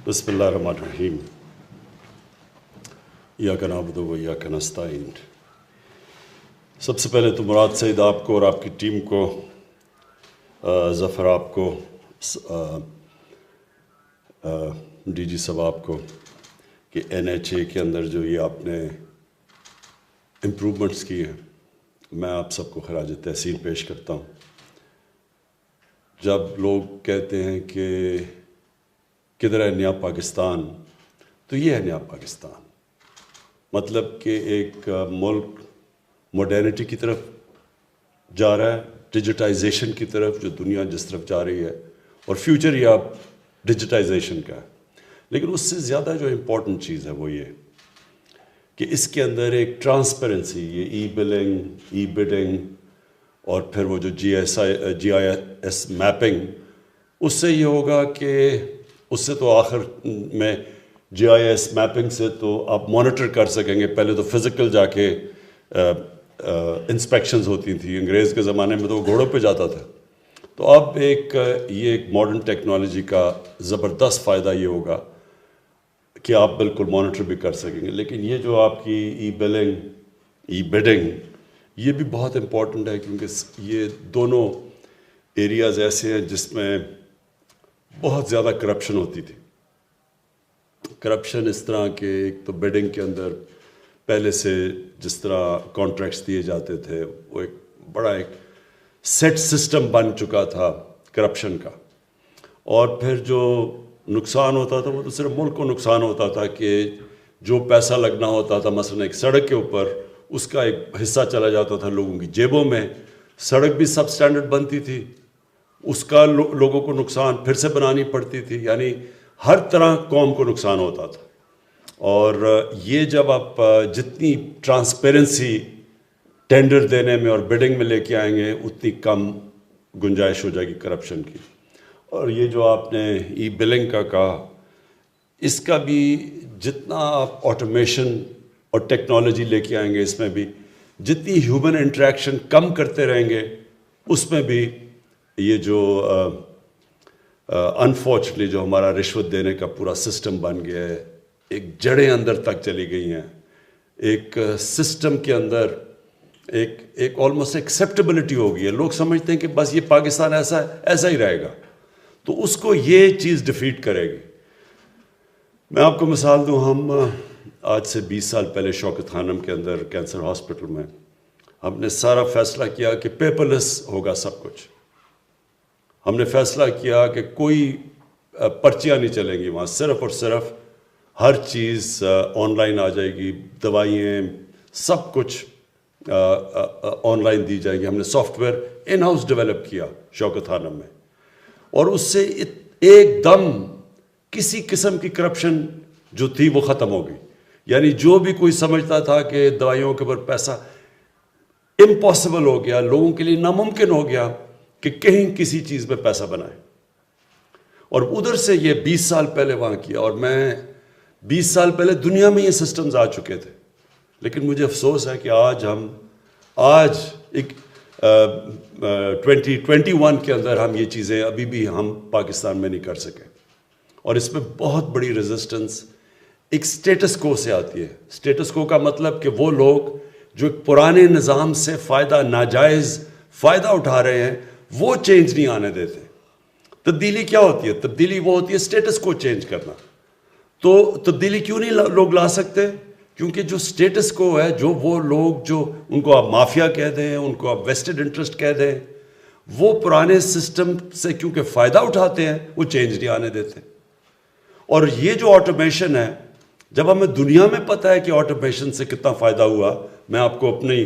بسم اللہ الرحمن الرحیم ایاک نعبد و ایاک نستعین۔ سب سے پہلے تو مراد سعید آپ کو اور آپ کی ٹیم کو، ظفر آپ کو، ڈی جی صاحب آپ کو، کہ NHA کے اندر جو یہ آپ نے امپرومنٹس کی ہیں، میں آپ سب کو خراج تحسین پیش کرتا ہوں۔ جب لوگ کہتے ہیں کہ کدھر ہے نیا پاکستان، تو یہ ہے نیا پاکستان۔ مطلب کہ ایک ملک ماڈرنٹی کی طرف جا رہا ہے، ڈیجیٹائزیشن کی طرف، جو دنیا جس طرف جا رہی ہے، اور فیوچر یہ آپ ڈیجیٹائزیشن کا ہے۔ لیکن اس سے زیادہ جو امپورٹنٹ چیز ہے وہ یہ کہ اس کے اندر ایک ٹرانسپیرنسی، یہ ای بلنگ، ای بڈنگ، اور پھر وہ جو جی آئی ایس میپنگ، اس سے یہ ہوگا کہ اس سے تو آخر میں جی آئی ایس میپنگ سے تو آپ مانیٹر کر سکیں گے۔ پہلے تو فزیکل جا کے انسپیکشنز ہوتی تھیں، انگریز کے زمانے میں تو وہ گھوڑوں پہ جاتا تھا۔ تو اب یہ ایک ماڈرن ٹیکنالوجی کا زبردست فائدہ یہ ہوگا کہ آپ بالکل مانیٹر بھی کر سکیں گے۔ لیکن یہ جو آپ کی ای بلنگ، ای بڈنگ، یہ بھی بہت امپورٹنٹ ہے، کیونکہ یہ دونوں ایریاز ایسے ہیں جس میں بہت زیادہ کرپشن ہوتی تھی۔ کرپشن اس طرح کہ ایک تو بڈنگ کے اندر پہلے سے جس طرح کانٹریکٹس دیے جاتے تھے، وہ ایک بڑا ایک سیٹ سسٹم بن چکا تھا کرپشن کا، اور پھر جو نقصان ہوتا تھا وہ تو صرف ملک کو نقصان ہوتا تھا کہ جو پیسہ لگنا ہوتا تھا مثلا ایک سڑک کے اوپر، اس کا ایک حصہ چلا جاتا تھا لوگوں کی جیبوں میں۔ سڑک بھی سب سٹینڈرڈ بنتی تھی، اس کا لوگوں کو نقصان پھر سے بنانی پڑتی تھی، یعنی ہر طرح قوم کو نقصان ہوتا تھا۔ اور یہ جب آپ جتنی ٹرانسپیرنسی ٹینڈر دینے میں اور بڈنگ میں لے کے آئیں گے، اتنی کم گنجائش ہو جائے گی کرپشن کی۔ اور یہ جو آپ نے ای بلنگ کا کہا، اس کا بھی جتنا آپ آٹومیشن اور ٹیکنالوجی لے کے آئیں گے، اس میں بھی جتنی ہیومن انٹریکشن کم کرتے رہیں گے، اس میں بھی یہ جو انفارچونیٹلی جو ہمارا رشوت دینے کا پورا سسٹم بن گیا ہے، ایک جڑیں اندر تک چلی گئی ہیں، ایک سسٹم کے اندر ایک آلموسٹ ایکسیپٹیبلٹی ہو گئی ہے۔ لوگ سمجھتے ہیں کہ بس یہ پاکستان ایسا ہی رہے گا، تو اس کو یہ چیز ڈیفیٹ کرے گی۔ میں آپ کو مثال دوں، ہم آج سے 20 سال پہلے شوکت خانم کے اندر کینسر ہاسپٹل میں ہم نے سارا فیصلہ کیا کہ پیپر لیس ہوگا سب کچھ۔ ہم نے فیصلہ کیا کہ کوئی پرچیاں نہیں چلیں گی وہاں، صرف اور صرف ہر چیز آن لائن آ جائے گی، دوائیں سب کچھ آن لائن دی جائیں گی۔ ہم نے soft where in house develop کیا شوکت خانم میں، اور اس سے ایک دم کسی قسم کی کرپشن جو تھی وہ ختم ہو گئی۔ یعنی جو بھی کوئی سمجھتا تھا کہ دوائیوں کے اوپر پیسہ، امپاسبل ہو گیا، لوگوں کے لیے ناممکن ہو گیا کہ کہیں کسی چیز پہ پیسہ بنائے۔ اور ادھر سے یہ 20 سال پہلے وہاں کیا، اور میں 20 سال پہلے دنیا میں یہ سسٹمز آ چکے تھے، لیکن مجھے افسوس ہے کہ آج ایک 2021 کے اندر ہم یہ چیزیں ابھی بھی ہم پاکستان میں نہیں کر سکے۔ اور اس میں بہت بڑی ریزسٹنس ایک سٹیٹس کو سے آتی ہے۔ سٹیٹس کو کا مطلب کہ وہ لوگ جو ایک پرانے نظام سے ناجائز فائدہ اٹھا رہے ہیں، وہ چینج نہیں آنے دیتے۔ تبدیلی کیا ہوتی ہے؟ تبدیلی وہ ہوتی ہے سٹیٹس کو چینج کرنا۔ تو تبدیلی کیوں نہیں لوگ لا سکتے؟ کیونکہ جو سٹیٹس کو ہے، جو وہ لوگ جو ان کو آپ مافیا کہہ دیں، ان کو آپ ویسٹڈ انٹرسٹ کہہ دیں، وہ پرانے سسٹم سے کیونکہ فائدہ اٹھاتے ہیں، وہ چینج نہیں آنے دیتے۔ اور یہ جو آٹومیشن ہے، جب ہمیں دنیا میں پتہ ہے کہ آٹومیشن سے کتنا فائدہ ہوا، میں آپ کو اپنی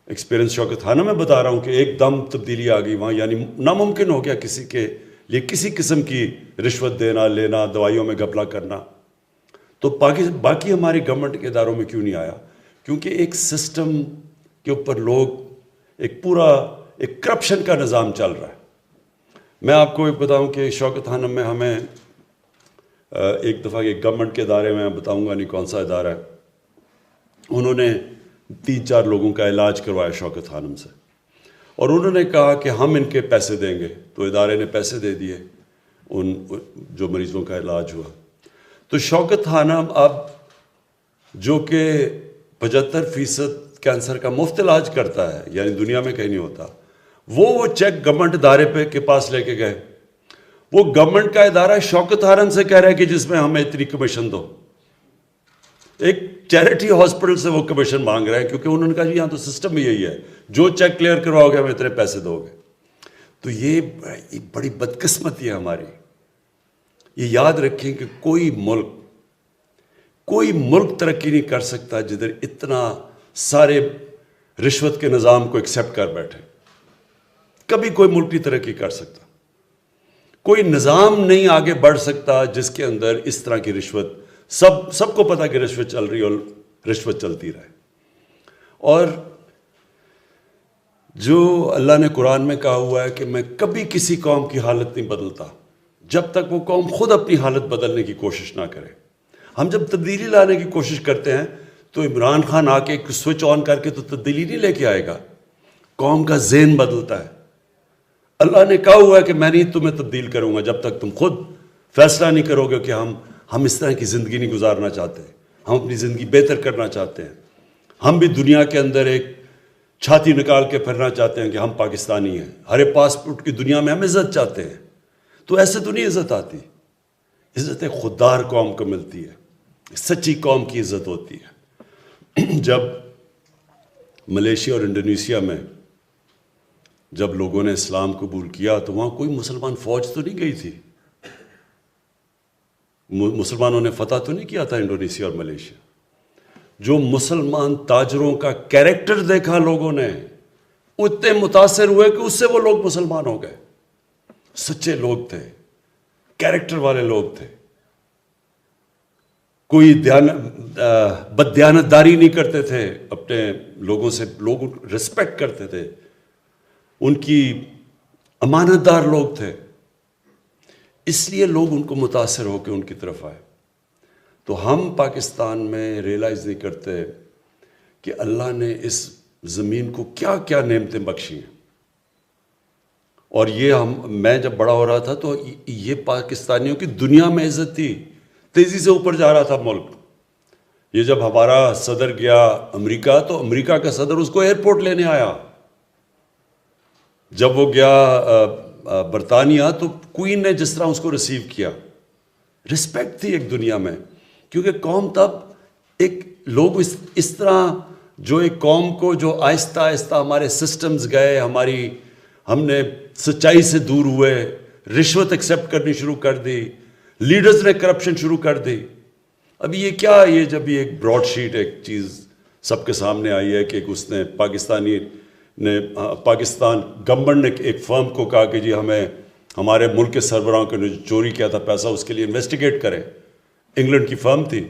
ایکسپیرینس شوکت خانہ میں بتا رہا ہوں کہ ایک دم تبدیلی آ گئی وہاں، یعنی ناممکن ہو گیا کسی کے لیے کسی قسم کی رشوت دینا لینا، دوائیوں میں گھپلا کرنا۔ تو باقی ہماری گورنمنٹ کے اداروں میں کیوں نہیں آیا؟ کیونکہ ایک سسٹم کے اوپر لوگ ایک کرپشن کا نظام چل رہا ہے۔ میں آپ کو ایک بتاؤں کہ شوکت خانم میں ہمیں ایک دفعہ ایک گورنمنٹ کے ادارے میں بتاؤں گا نہیں کون سا ادارہ ہے، انہوں نے 3-4 لوگوں کا علاج کروایا شوکت خانم سے، اور انہوں نے کہا کہ ہم ان کے پیسے دیں گے، تو ادارے نے پیسے دے دیے، ان جو مریضوں کا علاج ہوا۔ تو شوکت خانم اب جو کہ 75% کینسر کا مفت علاج کرتا ہے، یعنی دنیا میں کہیں نہیں ہوتا، وہ چیک گورنمنٹ ادارے کے پاس لے کے گئے. وہ گورنمنٹ کا ادارہ شوکت خانم سے کہہ رہا ہے کہ جس میں ہمیں اتنی کمیشن دو. ایک چیریٹی ہاسپٹل سے وہ کمیشن مانگ رہے ہیں، کیونکہ انہوں نے کہا جی یہاں تو سسٹم بھی یہی ہے، جو چیک کلیئر کرواؤ گے ہمیں اتنے پیسے دو گے. تو یہ بڑی بدقسمتی ہے ہماری. یہ یاد رکھیں کہ کوئی ملک ترقی نہیں کر سکتا جدھر اتنا سارے رشوت کے نظام کو ایکسیپٹ کر بیٹھے. کبھی کوئی ملک نہیں ترقی کر سکتا. کوئی نظام نہیں آگے بڑھ سکتا جس کے اندر اس طرح کی رشوت، سب کو پتا کہ رشوت چل رہی اور رشوت چلتی رہے. اور جو اللہ نے قرآن میں کہا ہوا ہے کہ میں کبھی کسی قوم کی حالت نہیں بدلتا جب تک وہ قوم خود اپنی حالت بدلنے کی کوشش نہ کرے. ہم جب تبدیلی لانے کی کوشش کرتے ہیں تو عمران خان آ کے ایک سوئچ آن کر کے تو تبدیلی نہیں لے کے آئے گا. قوم کا ذہن بدلتا ہے. اللہ نے کہا ہوا ہے کہ میں نہیں تمہیں تبدیل کروں گا جب تک تم خود فیصلہ نہیں کرو گے کہ ہم اس طرح کی زندگی نہیں گزارنا چاہتے، ہم اپنی زندگی بہتر کرنا چاہتے ہیں. ہم بھی دنیا کے اندر ایک چھاتی نکال کے پھرنا چاہتے ہیں کہ ہم پاکستانی ہیں. ہر پاسپورٹ کی دنیا میں ہم عزت چاہتے ہیں. تو ایسے تو نہیں عزت آتی. عزت ایک خوددار قوم کو ملتی ہے، سچی قوم کی عزت ہوتی ہے. جب ملیشیا اور انڈونیشیا میں جب لوگوں نے اسلام قبول کیا تو وہاں کوئی مسلمان فوج تو نہیں گئی تھی. مسلمانوں نے فتح تو نہیں کیا تھا انڈونیشیا اور ملیشیا. جو مسلمان تاجروں کا کیریکٹر دیکھا لوگوں نے، اتنے متاثر ہوئے کہ اس سے وہ لوگ مسلمان ہو گئے. سچے لوگ تھے، کیریکٹر والے لوگ تھے. کوئی بددیانتداری نہیں کرتے تھے اپنے لوگوں سے. لوگ رسپیکٹ کرتے تھے، ان کی امانت دار لوگ تھے. اس لیے لوگ ان کو متاثر ہو کے ان کی طرف آئے. تو ہم پاکستان میں ریئلائز نہیں کرتے کہ اللہ نے اس زمین کو کیا کیا نعمتیں بخشی ہیں. اور یہ میں جب بڑا ہو رہا تھا تو یہ پاکستانیوں کی دنیا میں عزت تھی. تیزی سے اوپر جا رہا تھا ملک. یہ جب ہمارا صدر گیا امریکہ تو امریکہ کا صدر اس کو ایئرپورٹ لینے آیا. جب وہ گیا برطانیہ تو کوئین نے جس طرح اس کو ریسیو کیا، رسپیکٹ تھی ایک دنیا میں. کیونکہ قوم تب ایک لوگ اس طرح جو ایک قوم کو جو آہستہ آہستہ ہمارے سسٹمز گئے، ہم نے سچائی سے دور ہوئے، رشوت ایکسیپٹ کرنی شروع کر دی، لیڈرز نے کرپشن شروع کر دی. ابھی یہ کیا، یہ جب یہ ایک براڈ شیٹ ایک چیز سب کے سامنے آئی ہے کہ اس نے پاکستان گورنمنٹ نے ایک فرم کو کہا کہ جی ہمیں ہمارے ملک کے سربراہوں کو نے چوری کیا تھا پیسہ اس کے لیے انویسٹیگیٹ کریں. انگلینڈ کی فرم تھی.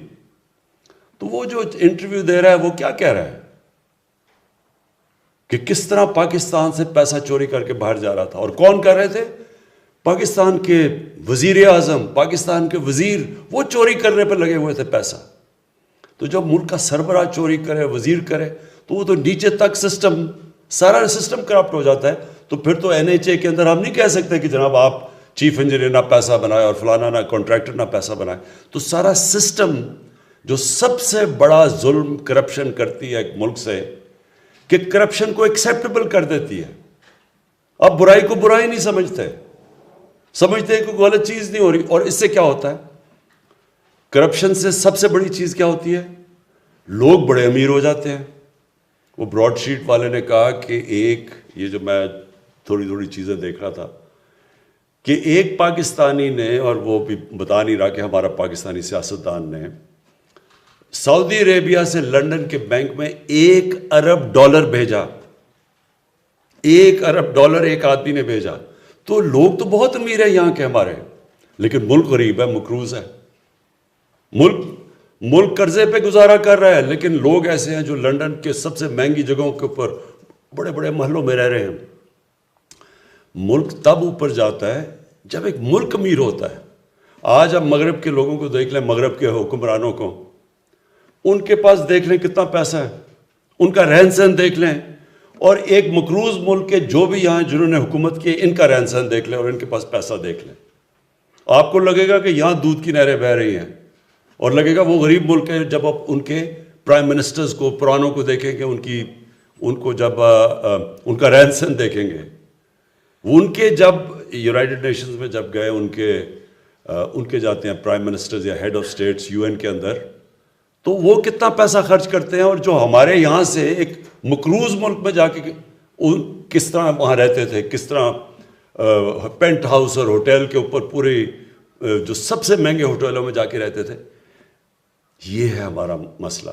تو وہ جو انٹرویو دے رہا ہے وہ کیا کہہ رہا ہے کہ کس طرح پاکستان سے پیسہ چوری کر کے باہر جا رہا تھا. اور کون کر رہے تھے؟ پاکستان کے وزیر اعظم، پاکستان کے وزیر، وہ چوری کرنے پہ لگے ہوئے تھے پیسہ. تو جب ملک کا سربراہ چوری کرے، وزیر کرے، تو وہ تو نیچے تک سارا سسٹم کرپٹ ہو جاتا ہے. تو پھر تو NHA کے اندر ہم نہیں کہہ سکتے کہ جناب آپ چیف انجینئر نہ پیسہ بنائے اور فلانا نہ کانٹریکٹر نہ پیسہ بنائے. تو سارا سسٹم جو سب سے بڑا ظلم کرپشن کرتی ہے ایک ملک سے، کہ کرپشن کو ایکسیپٹیبل کر دیتی ہے. اب برائی کو برائی نہیں سمجھتے ہیں کہ کوئی غلط چیز نہیں ہو رہی. اور اس سے کیا ہوتا ہے؟ کرپشن سے سب سے بڑی چیز کیا ہوتی ہے؟ لوگ بڑے امیر ہو جاتے ہیں. وہ براڈ شیٹ والے نے کہا کہ یہ جو میں تھوڑی چیزیں دیکھ رہا تھا کہ ایک پاکستانی نے، اور وہ بھی بتا نہیں رہا کہ ہمارا پاکستانی سیاستدان نے، سعودی عربیہ سے لنڈن کے بینک میں $1 ارب بھیجا. $1 ارب ایک آدمی نے بھیجا. تو لوگ تو بہت امیر ہیں یہاں کے ہمارے، لیکن ملک غریب ہے، مقروض ہے. ملک قرضے پہ گزارا کر رہا ہے، لیکن لوگ ایسے ہیں جو لنڈن کے سب سے مہنگی جگہوں کے اوپر بڑے بڑے محلوں میں رہ رہے ہیں. ملک تب اوپر جاتا ہے جب ایک ملک امیر ہوتا ہے. آج ہم مغرب کے لوگوں کو دیکھ لیں، مغرب کے حکمرانوں کو، ان کے پاس دیکھ لیں کتنا پیسہ ہے، ان کا رہن سہن دیکھ لیں، اور ایک مقروض ملک کے جو بھی یہاں جنہوں نے حکومت کی ان کا رہن سہن دیکھ لیں اور ان کے پاس پیسہ دیکھ لیں. آپ کو لگے گا کہ یہاں دودھ کی نہریں بہہ رہی ہیں. اور لگے گا وہ غریب ملک ہے جب آپ ان کے پرائم منسٹرز کو پرانوں کو دیکھیں گے، ان کو جب ان کا رہن سہن دیکھیں گے، وہ ان کے جب یونائٹڈ نیشنز میں جب گئے ان کے جاتے ہیں پرائم منسٹرز یا ہیڈ آف اسٹیٹس UN کے اندر، تو وہ کتنا پیسہ خرچ کرتے ہیں، اور جو ہمارے یہاں سے ایک مقروض ملک میں جا کے کس طرح وہاں رہتے تھے، کس طرح پینٹ ہاؤس اور ہوٹل کے اوپر پورے جو سب سے مہنگے ہوٹلوں میں جا کے رہتے تھے. یہ ہے ہمارا مسئلہ.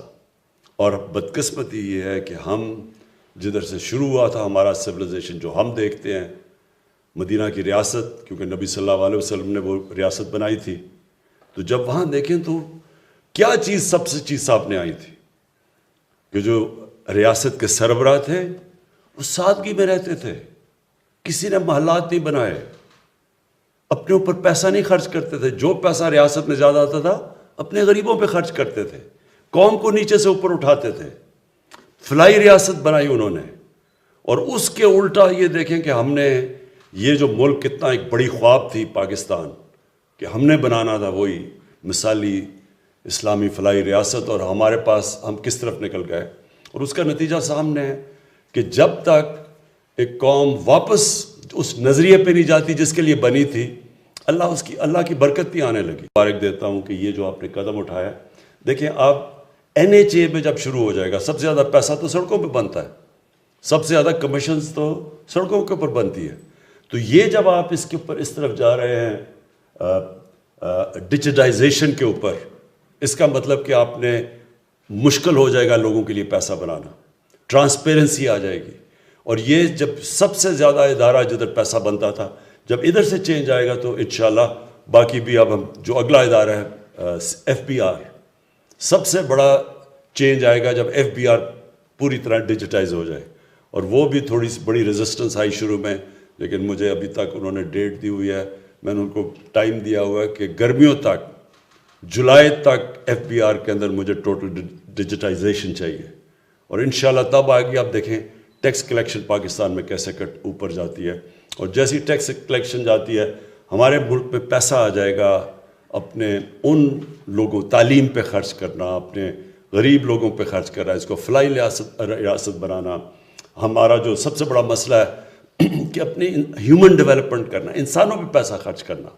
اور بدقسمتی یہ ہے کہ ہم جدھر سے شروع ہوا تھا ہمارا سویلائزیشن، جو ہم دیکھتے ہیں مدینہ کی ریاست، کیونکہ نبی صلی اللہ علیہ وسلم نے وہ ریاست بنائی تھی، تو جب وہاں دیکھیں تو کیا چیز سب سے چیز سامنے آئی تھی کہ جو ریاست کے سربراہ تھے وہ سادگی میں رہتے تھے، کسی نے محلات نہیں بنائے، اپنے اوپر پیسہ نہیں خرچ کرتے تھے، جو پیسہ ریاست میں زیادہ آتا تھا اپنے غریبوں پہ خرچ کرتے تھے، قوم کو نیچے سے اوپر اٹھاتے تھے. فلاحی ریاست بنائی انہوں نے. اور اس کے الٹا یہ دیکھیں کہ ہم نے یہ جو ملک کتنا ایک بڑی خواب تھی پاکستان کہ ہم نے بنانا تھا وہی مثالی اسلامی فلاحی ریاست، اور ہمارے پاس ہم کس طرف نکل گئے. اور اس کا نتیجہ سامنے ہے کہ جب تک ایک قوم واپس اس نظریے پہ نہیں جاتی جس کے لیے بنی تھی، اللہ کی برکت بھی آنے لگی. مبارک دیتا ہوں کہ یہ جو آپ نے قدم اٹھایا، دیکھیں آپ NHA میں جب شروع ہو جائے گا، سب سے زیادہ پیسہ تو سڑکوں پہ بنتا ہے، سب سے زیادہ کمیشنز تو سڑکوں کے اوپر بنتی ہے. تو یہ جب آپ اس کے اوپر اس طرف جا رہے ہیں ڈیجیٹائزیشن کے اوپر، اس کا مطلب کہ آپ نے مشکل ہو جائے گا لوگوں کے لیے پیسہ بنانا، ٹرانسپیرنسی آ جائے گی. اور یہ جب سب سے زیادہ ادارہ جدھر پیسہ بنتا تھا، جب ادھر سے چینج آئے گا تو انشاءاللہ باقی بھی اب ہم جو اگلا ادارہ ہے FBR، سب سے بڑا چینج آئے گا جب FBR پوری طرح ڈیجیٹائز ہو جائے. اور وہ بھی تھوڑی سی بڑی ریزسٹنس آئی شروع میں، لیکن مجھے ابھی تک انہوں نے ڈیٹ دی ہوئی ہے، میں نے ان کو ٹائم دیا ہوا ہے کہ گرمیوں تک، جولائی تک FBR کے اندر مجھے ٹوٹل ڈیجیٹائزیشن چاہیے. اور انشاءاللہ تب آئے گی. آپ دیکھیں ٹیکس کلیکشن پاکستان میں کیسے اوپر جاتی ہے، اور جیسی ٹیکس کلیکشن جاتی ہے ہمارے ملک میں پیسہ آ جائے گا اپنے ان لوگوں، تعلیم پہ خرچ کرنا، اپنے غریب لوگوں پہ خرچ کرنا، اس کو فلاحی ریاست بنانا. ہمارا جو سب سے بڑا مسئلہ ہے کہ اپنی ہیومن ڈیولپمنٹ کرنا، انسانوں پہ پیسہ خرچ کرنا.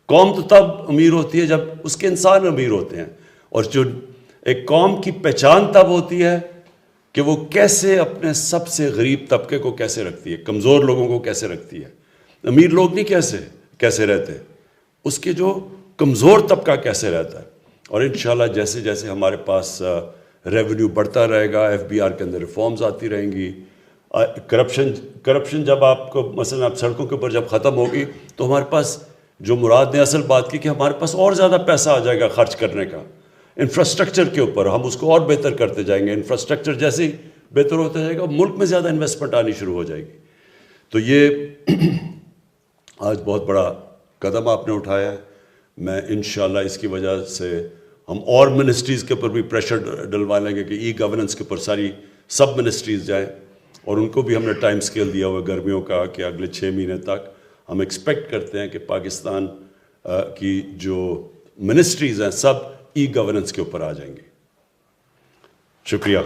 قوم تو تب امیر ہوتی ہے جب اس کے انسان امیر ہوتے ہیں، اور جو ایک قوم کی پہچان تب ہوتی ہے کہ وہ کیسے اپنے سب سے غریب طبقے کو کیسے رکھتی ہے، کمزور لوگوں کو کیسے رکھتی ہے. امیر لوگ نہیں کیسے رہتے، اس کے جو کمزور طبقہ کیسے رہتا ہے. اور انشاءاللہ جیسے جیسے ہمارے پاس ریونیو بڑھتا رہے گا، FBR کے اندر ریفارمز آتی رہیں گی. کرپشن جب آپ کو مثلا آپ سڑکوں کے اوپر جب ختم ہوگی تو ہمارے پاس جو مراد نے اصل بات کی کہ ہمارے پاس اور زیادہ پیسہ آ جائے گا خرچ کرنے کا انفراسٹرکچر کے اوپر. ہم اس کو اور بہتر کرتے جائیں گے. انفراسٹرکچر جیسے ہی بہتر ہوتا جائے گا ملک میں زیادہ انویسٹمنٹ آنی شروع ہو جائے گی. تو یہ آج بہت بڑا قدم آپ نے اٹھایا ہے. میں انشاءاللہ اس کی وجہ سے ہم اور منسٹریز کے اوپر بھی پریشر ڈلوا لیں گے کہ ای گورننس کے اوپر سب منسٹریز جائیں. اور ان کو بھی ہم نے ٹائم سکیل دیا ہوا گرمیوں کا کہ اگلے 6 مہینے تک ہم ایکسپیکٹ کرتے ہیں کہ پاکستان کی جو منسٹریز ہیں سب ای گورننس کے اوپر آ جائیں گی. شکریہ.